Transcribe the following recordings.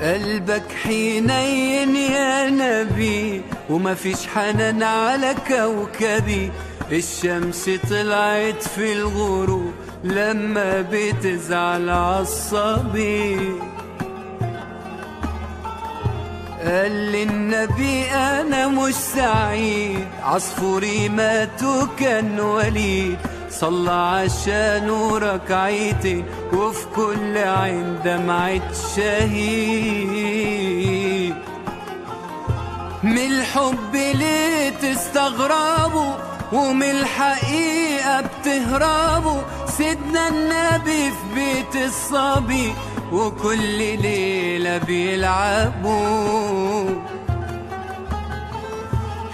قلبك حنين يا نبي، وما فيش حنان على كوكبي. الشمس طلعت في الغروب لما بتزعل عالصبي. قال لي النبي انا مش سعيد، عصفوري مات وكان وليد. صلى عشانه ركعتين، وفي كل عين دمعة شهيد. من الحب ليه تستغربوا، ومن الحقيقة بتهربوا؟ سيدنا النبي في بيت الصبي، وكل ليلة بيلعبوا.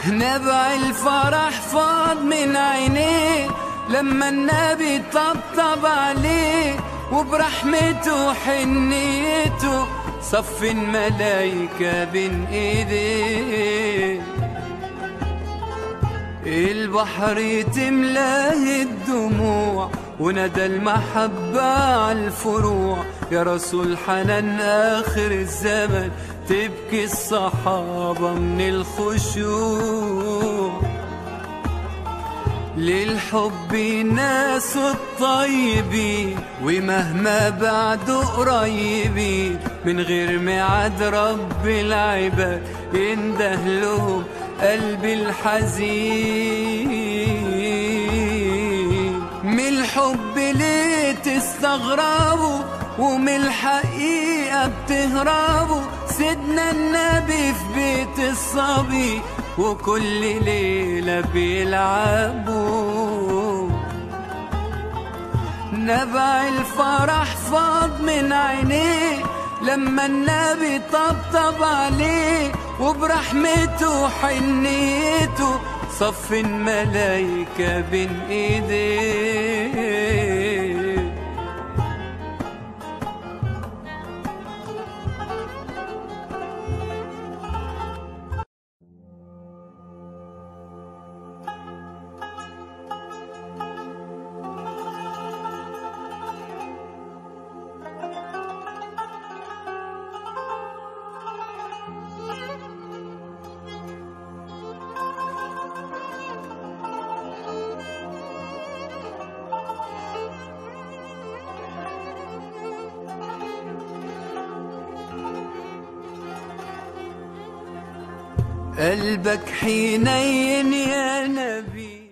نبع الفرح فاض من عينيه لما النبي طبطب عليه، وبرحمته وحنيته صف الملايكة بين ايديه. البحر تملاه الدموع، وندى المحبة عالفروع. يا رسول حنان آخر الزمن، تبكي الصحابة من الخشوع. للحب ناس الطيبين، ومهما بعدوا قريبين. من غير ميعاد رب العباد، ينده لهم قلبي الحزين. من الحب ليه تستغربوا، ومن الحقيقة بتهربوا؟ سيدنا النبي في بيت الصبي، وكل ليلة بيلعبوا. نبع الفرح فاض من عينيه لما النبي طبطب عليه، وبرحمته وحنيته صف الملايكة بين ايديه. قلبك حنين يا نبي.